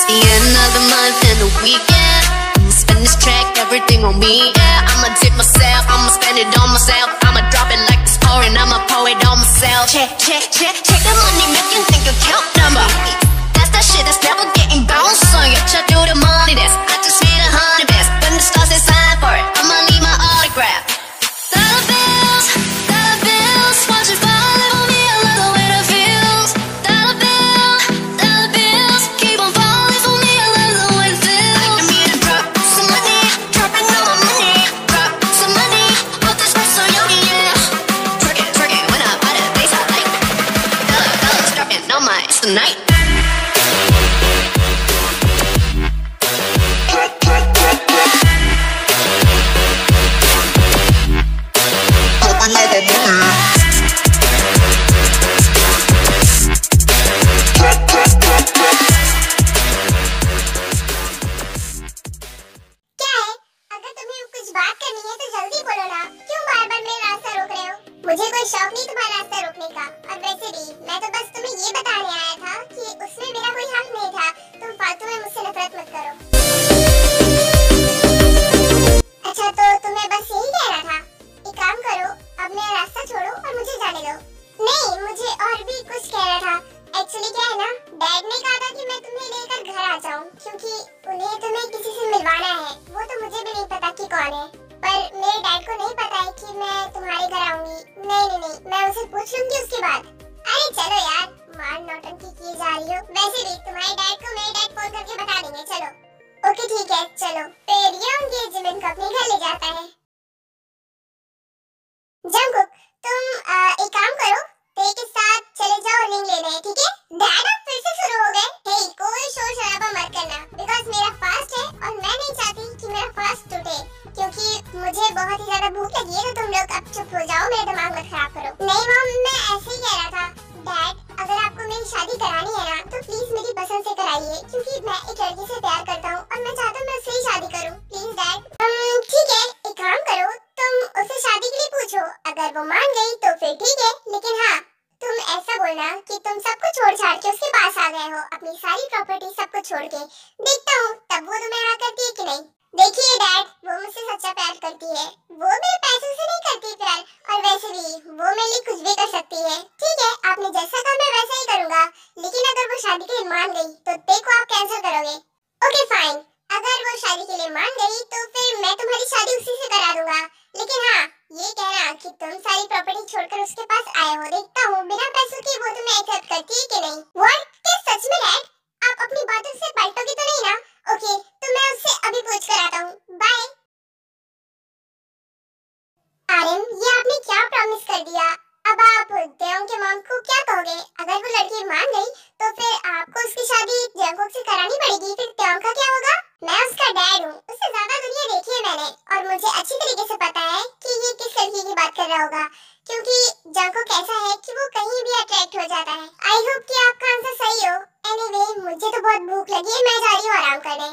the end of the month and the weekend. I'ma spend this track, everything on me, yeah. I'ma tip myself, I'ma spend it on myself. I'ma drop it like it's pouring, I'ma pour it on myself. Check, check, check, check the money making, think account number. That's that shit that's never getting bounced on you. Check do the money, that's I just made 100 best. When the stars say sign for it, I'ma need my autograph. Dollar bills, watch it fall on me. I love the way that feels. Dollar bills, keep on falling for me. I love the way it feels. I need to drop some money, dropping all my money. Drop some money, put this rest on your yeah. Twerk it when I buy the bass I like. Dollars dropping on my it's the night. मुझे कोई शौक नहीं तुम्हारा रास्ता रोकने का, और वैसे भी मैं तो बस तुम्हें ये बताने आया था कि उसमें मेरा कोई हक नहीं था। तुम फालतू में मुझसे नफरत मत करो। अच्छा तो तुम्हें बस यही कहना था? एक काम करो, अब मेरा रास्ता छोड़ो और मुझे जाने दो। नहीं, मुझे और भी कुछ कहना था। एक्चुअली क्या है ना, डैड ने कहा था कि मैं तुम्हें लेकर घर आ जाऊँ, क्योंकि उन्हें तुम्हें किसी से मिलवाना है। वो तो मुझे भी नहीं पता कि कौन है, पर मेरे डैड को नहीं पता है कि मैं तुम्हारे घर आऊंगी। नहीं, मैं उसे पूछ लूंगी उसके बाद। अरे चलो यार, मार नौटंकी किए जा रही हो। वैसे भी तुम्हारे डैड को मेरे डैड फोन करके बता देंगे। चलो ओके ठीक है, चलो फिर ये एंगेजमेंट को अपने घर ले जाता है। जंगकुक तुम एक काम करो, ते के साथ चले जाओ रिंग लेने, ठीक है? डैड अब फिर से शुरू हो गए। हे कोई शोर शराबा मत करना, बिकॉज मेरा फास्ट है और मैं नहीं चाहती कि मेरा फास्ट टूटे, क्योंकि मुझे बहुत ही ज्यादा भूख लगी है। तो तुम लोग अब चुप हो जाओ, मेरा दिमाग मत खराब करो। नहीं मॉम, मैं ऐसे ही कह रहा था। डैड अगर आपको मेरी शादी करानी है ना, तो प्लीज मेरी पसंद से कराइए, क्योंकि मैं एक लड़की से प्यार करता हूँ और मैं चाहता हूँ मैं उससे ही शादी करूँ। Please dad. ठीक है, एक काम करो, तुम उससे शादी के लिए पूछो। अगर वो मान गई तो फिर ठीक है, लेकिन हाँ तुम ऐसा बोलना कि तुम सब कुछ छोड़ छाड़ के उसके पास आ गए हो, अपनी सारी प्रॉपर्टी सब कुछ छोड़ के। देखता हूँ तब वो तुम्हें हाँ करती है कि नहीं। देखिए डैड, वो मुझसे सच्चा प्यार करती है, वो मेरे पैसों से नहीं करती प्यार, और वैसे भी वो मेरे लिए कुछ भी कर सकती है। ठीक है, आपने जैसा कहा मैं वैसा ही करूँगा, लेकिन अगर वो शादी के लिए मान गई तो देखो आप कैंसिल करोगे। ओके फाइन, अगर वो शादी के लिए मान गई तो फिर मैं तुम्हारी शादी उसी से करा दूंगा, लेकिन हाँ ये कहना कि तुम सारी प्रॉपर्टी छोड़कर उसके पास आए हो। देखता हूँ बिना पैसों के वो तुम्हें एक्सेप्ट करती है कि नहीं। व्हाट? क्या सच में डैड? आप अपनी बातों से पलटोगे तो नहीं ना? ओके, तो मैं उससे अभी पूछ कर आता हूँ। बाय। आर्यन, ये आपने क्या प्रॉमिस कर दिया? अब आप देयोंग के मॉम को क्या कहोगे? अगर वो लड़की मान गई तो फिर आपको उसकी शादी जंगकुक से करानी पड़ेगी, फिर देयोंग का क्या होगा? मैं उसका डैड हूँ, उससे ज्यादा दुनिया देखी है मैंने, और मुझे अच्छी तरीके से पता है कि ये किस लड़की की बात कर रहा होगा, क्योंकि जंगकुक ऐसा है कि वो कहीं भी अट्रैक्ट हो जाता है। आई होप कि आपका आंसर सही हो। एनीवे, मुझे तो बहुत भूख लगी है, मैं जा रही हूँ आराम करने।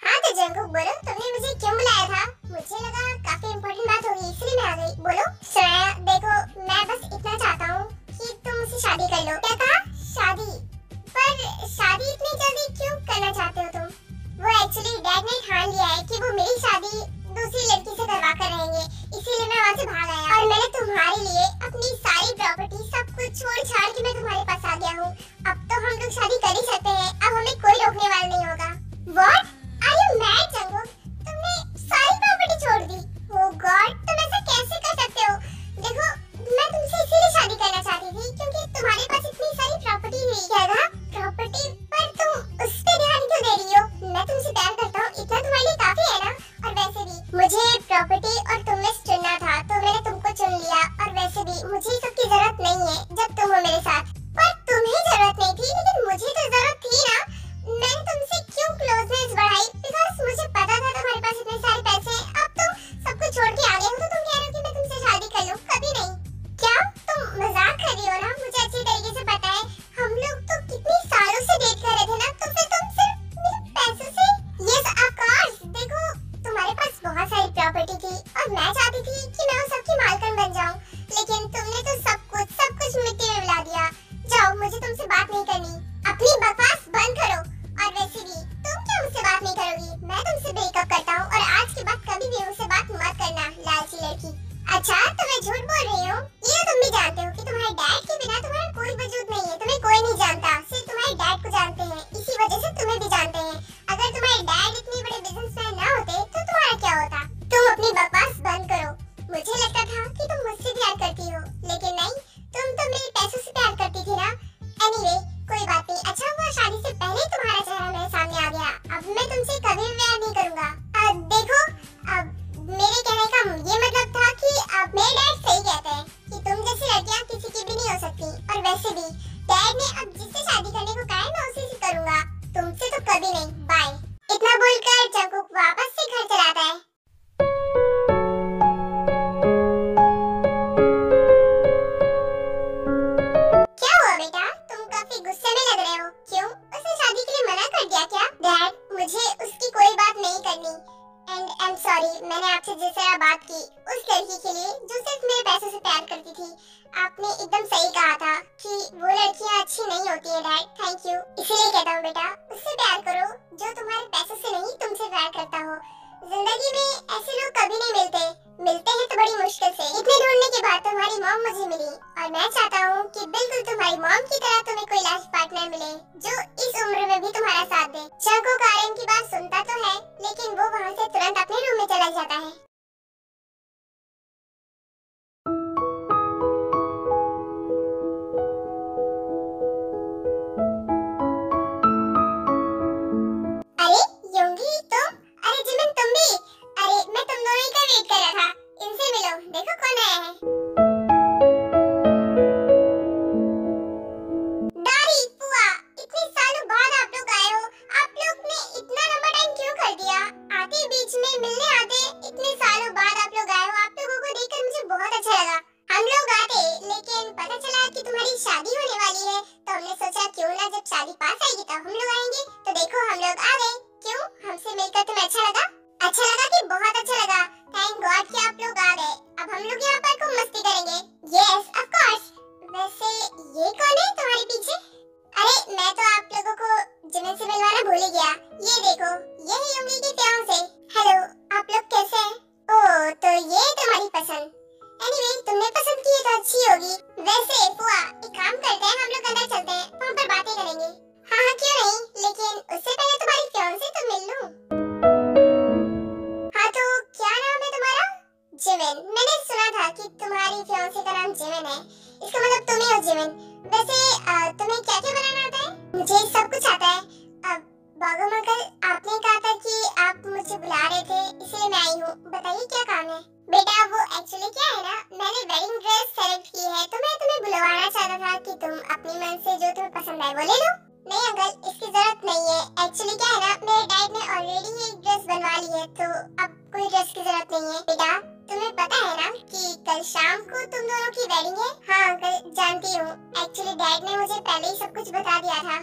हाँ तो जंगकुक बोलो, तुमने मुझे क्यों बुलाया था? मुझे लगा काफी इम्पोर्टेंट बात होगी, इसलिए मैं आ गई। बोलो। श्रेया देखो, मैं बस इतना चाहता हूँ कि तुम मुझसे शादी कर लो। क्या कहा? शादी? पर शादी इतनी जल्दी क्यों करना चाहते हो तुम? वो एक्चुअली डैड ने ठान लिया है कि वो मेरी शादी दूसरी लड़की से करवा कर रहेंगे, इसीलिए मैं वहाँ से भाग आया, और मैंने तुम्हारे लिए अपनी सारी प्रॉपर्टी सब कुछ छोड़ छाड़ के मैं तुम्हारे पास आ गया हूँ। अब तो हम लोग शादी कर ही सकते हैं, अब हमें कोई रोकने वाला नहीं होगा। What? Are you mad, Jungkook? तुमने सारी प्रॉपर्टी छोड़ दी? Oh God, तुम ऐसा कैसे कर सकते हो? देखो, मैं तुमसे इसीलिए शादी करना चाहती थी क्योंकि तुम्हारे पास इतनी सारी प्रॉपर्टी थी। क्या कहा? प्रॉपर्टी? पर तुम उस पे ध्यान क्यों दे रही हो? मैं तुमसे प्यार करता हूँ, इतना तुम्हारे लिए काफी है ना? और वैसे भी मुझे प्रॉपर्टी और तुम में चुनना था, तो मैंने तुमको चुन लिया, और वैसे भी मुझे सबकी जरूरत नहीं है जब तुम हो मेरे साथ। पर तुम्हें जरूरत नहीं थी, लेकिन मुझे तो जरूरत थी ना। मैंने तुमसे तो मैं झूठ बोल रही हूँ। ये तुम भी जानते हो कि तुम्हारे डैड के बिना तुम्हारा कोई वजूद नहीं है। तुम्हें कोई नहीं जानता, सिर्फ तुम्हारे डैड को जानते हैं। इसी वजह से तुम्हें भी जानते हैं। अगर तुम्हारे डैड इतने बड़े बिजनेसमैन ना होते तो तुम्हारा क्या होता? तुम अपनी बकवास बंद करो। मुझे लगता था कि तुम मुझसे प्यार करती हो, लेकिन नहीं, तुम तो मेरे पैसों से प्यार करती थी ना। एनीवे, कोई बात नहीं। अच्छा हुआ शादी से पहले तुम्हारा चेहरा मेरे सामने आ गया। अब मैं तुमसे कभी भी प्यार नहीं करूंगा। देखो, अब मेरे कहने का ये मतलब था कि अब मेरे डैड सही कहते हैं कि तुम जैसी लड़कियां किसी की भी नहीं हो सकती। और वैसे भी डैड ने अब जिससे शादी करने को कहा है मैं उसी से करूंगा, तुमसे तो कभी नहीं। बाय। इतना बोलकर जंगकुक वापस से घर चलाता है। क्या हुआ बेटा, तुम काफी गुस्से में लग रहे हो। क्यों, उसने शादी के लिए मना कर दिया क्या? डैड, मुझे उसकी कोई बात नहीं करनी। एंड आई एम सॉरी, मैंने आपसे जिस तरह बात की उस लड़की के लिए जो सिर्फ मेरे पैसों से प्यार करती थी। आपने एकदम सही कहा था कि वो लड़कियां अच्छी नहीं होती है डैड। Thank you. इसीलिए कहता हूँ बेटा, उससे प्यार करो जो तुम्हारे पैसों से नहीं तुमसे प्यार करता हो। जिंदगी में ऐसे लोग कभी नहीं मिलते हैं तो बड़ी मुश्किल से। इतने ढूंढने के बाद तुम्हारी मॉम मुझे मिली और मैं चाहता हूँ कि बिल्कुल तुम्हारी मॉम की तरह तुम्हें कोई लाइफ पार्टनर मिले जो इस उम्र में भी तुम्हारा साथ दे। जंगकुक आर्यन की बात सुनता तो है, लेकिन वो वहाँ से तुरंत अपने रूम में चला जाता है। अरे योंगी, तुम? अरे जिमिन, तुम भी? अरे मैं तुम दोनों ही का वेट कर रहा था। इनसे मिलो, देखो कौन आया है। दादी, पुआ, इतने सालों बाद आप लोग आए हो। आप लोग ने इतना लंबा टाइम क्यों कर दिया? आते बीच में मिलने आते, इतने सालों बाद आप लोग आए हो। आप लोगों को देखकर मुझे बहुत अच्छा लगा। हम लोग आते, लेकिन पता चला कि तुम्हारी शादी होने वाली है, तो हमने सोचा क्यों ना जब शादी पास आएगी तब हम लोग आएंगे। तो देखो हम लोग आ गए। क्यों, हमसे मिलकर तुम्हें अच्छा लगा? अच्छा लगा कि बहुत अच्छा लगा। थैंक गॉड कि आप लोग आ गए। अब हम लोग यहाँ पर खूब मस्ती करेंगे। Yes of course. वैसे ये कौन है तुम्हारे पीछे? अरे मैं तो आप लोगों को जिमिन से मिलवाना भूल ही गया। ये देखो, ये है योंगी की फियांसे। हेलो, आप लोग कैसे हैं? ओह, तो ये तुम्हारी पसंद। एनीवे, तुमने पसंद की है तो अच्छी होगी। वैसे पुआ, एक काम करते हैं, हम लोग अंदर चलते हैं, वहाँ पर बातें करेंगे। हाँ हाँ, क्यों नहीं, लेकिन उससे पहले तुम्हारी फियांसे तो मिल लूं। हाँ तो क्या नाम है तुम्हारा? जिमिन। मैंने सुना था कि तुम्हारी फियांसे का नाम जिमिन है। इसका मतलब तुम ही हो जिमिन। वैसे तुम्हें क्या क्या बनाना आता है? मुझे सब कुछ आता है। अब बागम अंकल, आपने कहा था कि आप मुझे बुला रहे थे, इसलिए मैं आई हूँ। बताइए क्या काम है? बेटा वो एक्चुअली क्या है ना, मैंने वेडिंग ड्रेस सेलेक्ट की है, तो मैं तुम्हें बुलवाना चाहता था कि तुम अपनी मन से जो तुम्हें पसंद आए वो ले लो। नहीं अंकल, इसकी जरूरत नहीं है। एक्चुअली क्या है ना, मेरे डैड ने ऑलरेडी एक ड्रेस बनवा ली है, तो अब कोई ड्रेस की जरूरत नहीं है। बेटा तुम्हें पता है ना कि कल शाम को तुम दोनों की वेडिंग है? हाँ अंकल, जानती हूँ। एक्चुअली डैड ने मुझे पहले ही सब कुछ बता दिया था।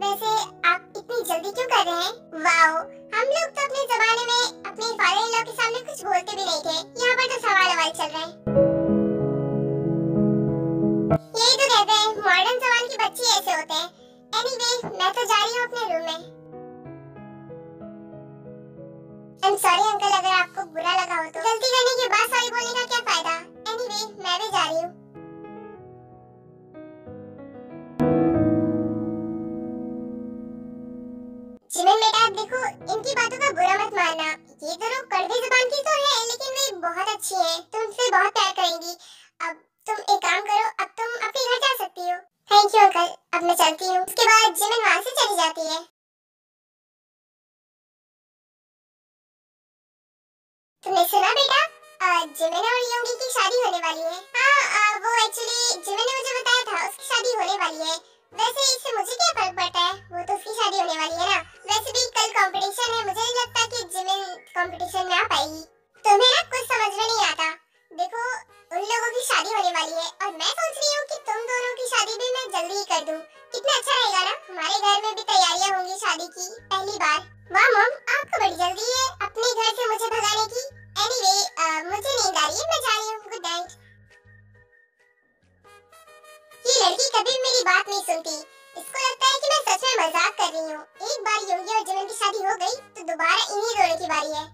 वैसे आप इतनी जल्दी क्यों कर रहे हैं? वाओ, हम लोग तो अपने जमाने में अपने फादर इन लॉ के सामने कुछ बोलते भी नहीं थे। यहाँ पर तो सवाल चल रहे हैं। यही तो कहते हैं मॉडर्न जमाने के बच्चे ऐसे होते हैं। एनीवे, मैं तो जा रही हूँ अपने रूम में। आई एम सॉरी अंकल, अगर आपको बुरा लगा हो तो। गलती करने के बाद सॉरी बोलने का क्या फायदा? एनीवे, मैं भी जा रही हूँ। जिमिन बेटा देखो, इनकी बातों का बुरा मत मानना। ये दोनों कड़वे जुबान की तो है, लेकिन वे बहुत अच्छी है, तुमसे बहुत प्यार करेंगी। अब तुम एक काम करो, अब तुम अपने घर जा सकती हो। थैंक यू अंकल, अब मैं चलती हूँ। उसके बाद जिमिन वहाँ से चली जाती है। तुमने सुना बेटा, जिमिन और योंगी की शादी होने वाली है। हाँ, वो एक्चुअली जिमिन ने मुझे बताया था उसकी शादी होने वाली है। वैसे इससे मुझे क्या फर्क पड़ता है, वो तो उसकी शादी होने वाली है ना। वैसे भी कल कंपटीशन है, मुझे नहीं लगता कि जिमिन कंपटीशन में आ पाएगी। तुम्हें ना कुछ समझ में नहीं आता। देखो, उन लोगों की शादी होने वाली है और मैं सोच रही हूँ कि तुम दोनों की शादी भी मैं जल्दी ही कर दूँ। कितना अच्छा रहेगा ना, हमारे घर में भी तैयारियां होंगी शादी की पहली बार। वाह मॉम, आपको बड़ी जल्दी है अपने घर से मुझे भगाने की। एनीवे, मुझे नींद आ रही है, मैं जा रही हूँ। Good night. ये लड़की कभी मेरी बात नहीं सुनती। इसको लगता है कि मैं सच में मजाक कर रही हूँ। एक बार योगी और जिमिन की शादी हो गई तो दोबारा इन्हीं दोनों की बारी है।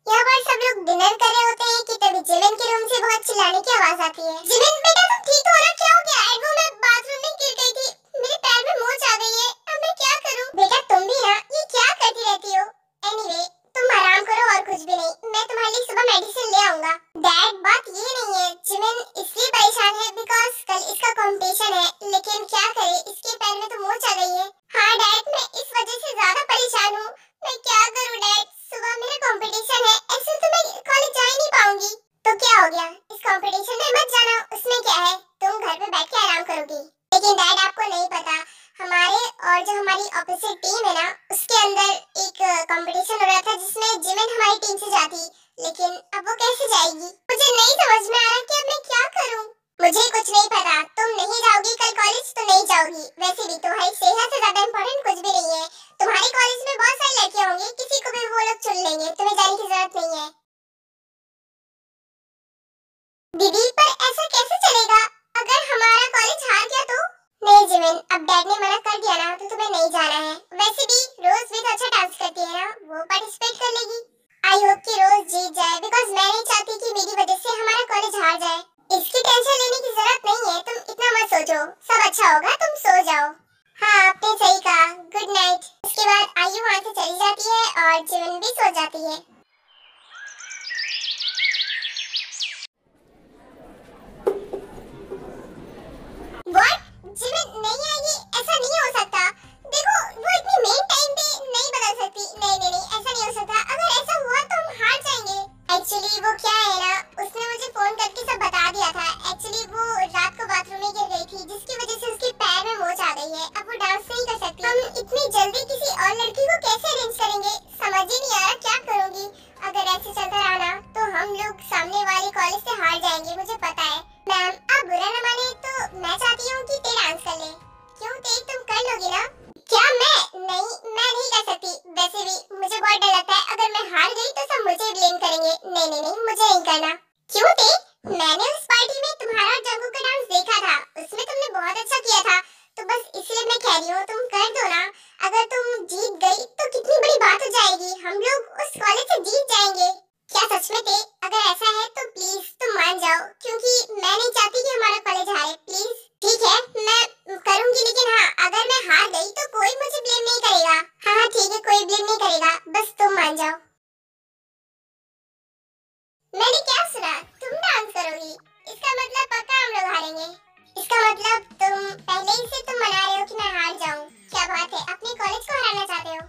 यहाँ पर सब लोग डिनर कर रहे होते हैं कि तभी जिमिन के रूम से बहुत चिल्लाने की आवाज आती है। जिमिन बेटा तुम ठीक हो ना, क्या हो गया? वो मैं बाथरूम में गिर गई थी, मेरे पैर में मोच आ गई है, अब मैं क्या करूं? बेटा तुम भी ना ये क्या करती रहती हो? एनीवे तुम आराम करो और कुछ भी नहीं, मैं तुम्हारे लिए सुबह मेडिसिन ले आऊंगा। डैड बात ये नहीं है, जिमिन इसलिए परेशान है बिकॉज कल इसका कंपटीशन है, लेकिन क्या करे इसके पैर में तो मोच आ गई है। हाँ डैड मैं इस वजह से ज्यादा परेशान हूँ, मैं क्या करूँ डैड? सुबह मेरा कंपटीशन है, ऐसे तो मैं कॉलेज जा ही नहीं पाऊंगी। तो क्या हो गया, इस कंपटीशन में मत जाना, उसमें क्या है, तुम घर पे बैठ के आराम करोगी। लेकिन डैड आपको नहीं पता, हमारे और जो हमारी ऑपोजिट टीम है ना उसके अंदर एक कंपटीशन हो रहा था जिसमें जिमिन हमारी टीम से जाती, लेकिन अब वो कैसे जाएगी? मुझे नहीं समझ में आ रहा कि अब मैं क्या करूं। मुझे कुछ नहीं पता, तुम नहीं जाओगी कल कॉलेज तो नहीं जाओगी, वैसे भी तुम्हारी सेहत से ज्यादा इम्पोर्टेंट कुछ भी नहीं है। तुम्हारे कॉलेज में बहुत सारी लड़कियां होंगी, किसी को भी वो लोग चुन लेंगे, तुम्हें जाने की जरूरत नहीं है। दीदी पर ऐसा कैसे चलेगा, अगर हमारा कॉलेज हार गया तो? नहीं जिमिन, अब डैड ने मना कर दिया ना तो तुम्हें नहीं जाना है। वैसे भी रोज भी तो अच्छा डांस करती है ना, वो पार्टिसिपेट कर लेगी। आई होप कि रोज जीत जाए बिकॉज मैं नहीं चाहती कि मेरी वजह से हमारा कॉलेज हार जाए। इसकी टेंशन लेने की जरूरत नहीं है, तुम इतना मत सोचो, सब अच्छा होगा, तुम सो जाओ। हाँ आपने सही कहा, गुड नाइट। उसके बाद आयु वहाँ से चली जाती है और जिमिन भी सो जाती है। What? जिमिन नहीं आएगी, ऐसा नहीं हो सकता। देखो वो इतनी मेन टाइम पे नहीं बदल सकती। नहीं ऐसा नहीं हो सकता, अगर ऐसा हुआ तो हम हार जाएंगे। एक्चुअली वो क्या है ना, उसने मुझे फोन करके सब बता दिया था। एक्चुअली वो रात को बाथरूम में गिर गई थी जिसकी वजह से उसके पैर में मोच आ गई है, अब वो डांस नहीं कर सकती। हम इतनी जल्दी किसी और लड़की को कैसे अरेंज करेंगे, समझ ही नहीं आ रहा क्या करूंगी। अगर ऐसे चलता रहा ना तो हम लोग सामने वाले कॉलेज से हार जाएंगे, मुझे पता है। मैम आप बुरा न माने तो मैं चाहती हूँ कि ते डांस कर ले। क्यों ते, तुम कर लोगी ना? क्या मैं नहीं कर सकती। वैसे भी मुझे बहुत डर लगता है, अगर मैं हार गई तो सब मुझे ब्लेम करेंगे। नहीं मुझे नहीं करना। क्यों ते, मैंने उस पार्टी में तुम्हारा जंगू का डांस देखा था, उसमें तुमने बहुत अच्छा किया था, तो बस इसलिए मैं कह रही हूँ तुम कर दो ना। अगर तुम जीत गई तो कितनी बड़ी बात हो जाएगी, हम लोग उस कॉलेज से जीत जाएंगे। क्या सच में थे? अगर ऐसा है तो प्लीज तुम मान जाओ, क्योंकि मैं नहीं चाहती कि हमारा कॉलेज हारे। प्लीज ठीक है मैं करूंगी, लेकिन हाँ अगर मैं हार गई तो कोई मुझे ब्लेम नहीं करेगा। हाँ ठीक है, कोई ब्लेम नहीं करेगा, बस तुम मान जाओ। मैंने क्या सुना, तुम डांस करोगी? इसका मतलब पक्का हम लोग हारेंगे। इसका मतलब तुम पहले ही से तुम मना रहे हो कि मैं हार जाऊं। क्या बात है, अपने कॉलेज को हराना चाहते हो?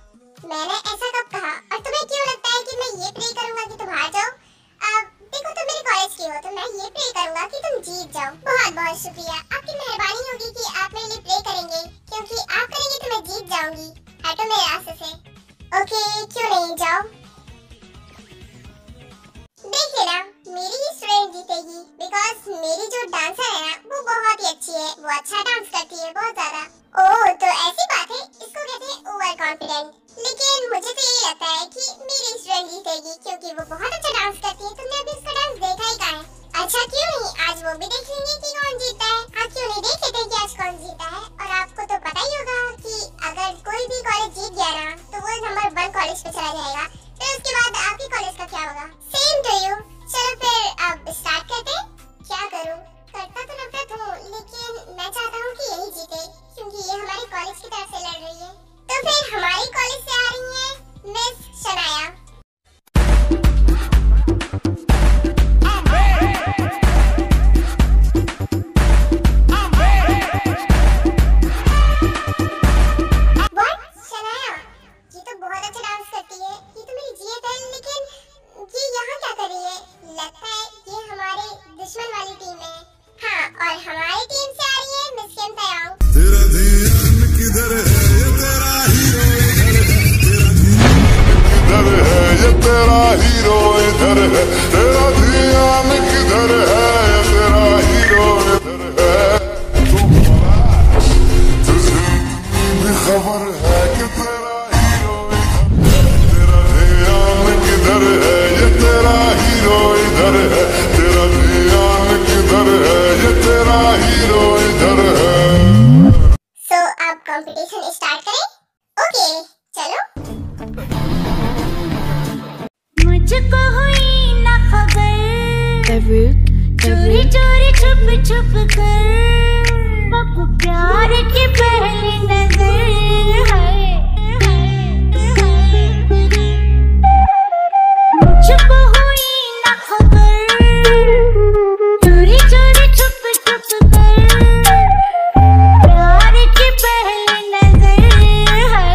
मैंने ऐसा कब कहा, और तुम्हें क्यों लगता है कि मैं ये प्रे करूंगा कि तुम हार जाओ? देखो तुम मेरे कॉलेज की हो तो मैं ये प्रे करूंगा कि तुम जीत जाओ। बहुत बहुत शुक्रिया, आपकी मेहरबानी होगी कि आप मेरे लिए प्रे करेंगे, क्योंकि आप करेंगे तो मैं जीत जाऊंगी। हटो मेरे रास्ते से। ओके क्यों नहीं, जाओ। देख लेना मेरी ही स्टूडेंट जीतेगी बिकॉज मेरी जो डांसर है ना वो बहुत ही अच्छी है, वो अच्छा डांस करती है, बहुत ज्यादा। ओह तो ऐसी बात है, इसको कहते हैं ओवर कॉन्फिडेंट। लेकिन मुझे तो ये लगता है कि मेरी स्टूडेंट जीतेगी क्योंकि वो बहुत अच्छा डांस करती है। तुमने अभी उसका डांस देखा ही कहाँ है? अच्छा क्यों नहीं, आज वो भी देख लेंगे कि कौन जीता है। आप क्यों नहीं देख लेते कि आज कौन जीता है? और आपको तो पता ही होगा कि अगर कोई भी कॉलेज जीत गया ना तो वो नंबर 1 कॉलेज पे चला जाएगा, फिर उसके बाद आपके कॉलेज का क्या होगा? Same to you. चलो फिर अब स्टार्ट करते हैं। क्या करूं, करता तो नफरत हूँ, लेकिन मैं चाहता हूँ कि यही जीते क्योंकि ये हमारे कॉलेज की तरफ से लड़ रही है। तो फिर हमारे कॉलेज से आ रही है मिस शनाया। चोरी चोरी छुप छुप कर प्यार की पहली नजर है, छुप हुई न खबर, चोरी चोरी छुप छुप कर प्यार की पहली नजर है।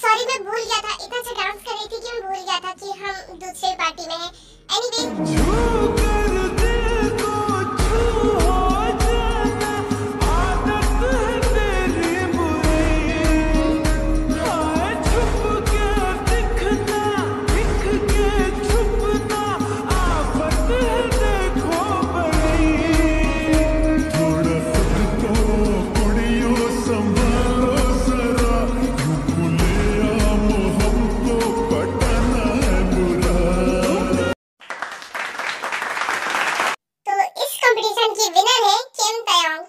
सॉरी मैं भूल गया था, इतना अच्छा डांस कर रही थी कि मैं भूल गया था कि हम दूसरे पार्टी में हैं। की विनर है किम तयंग।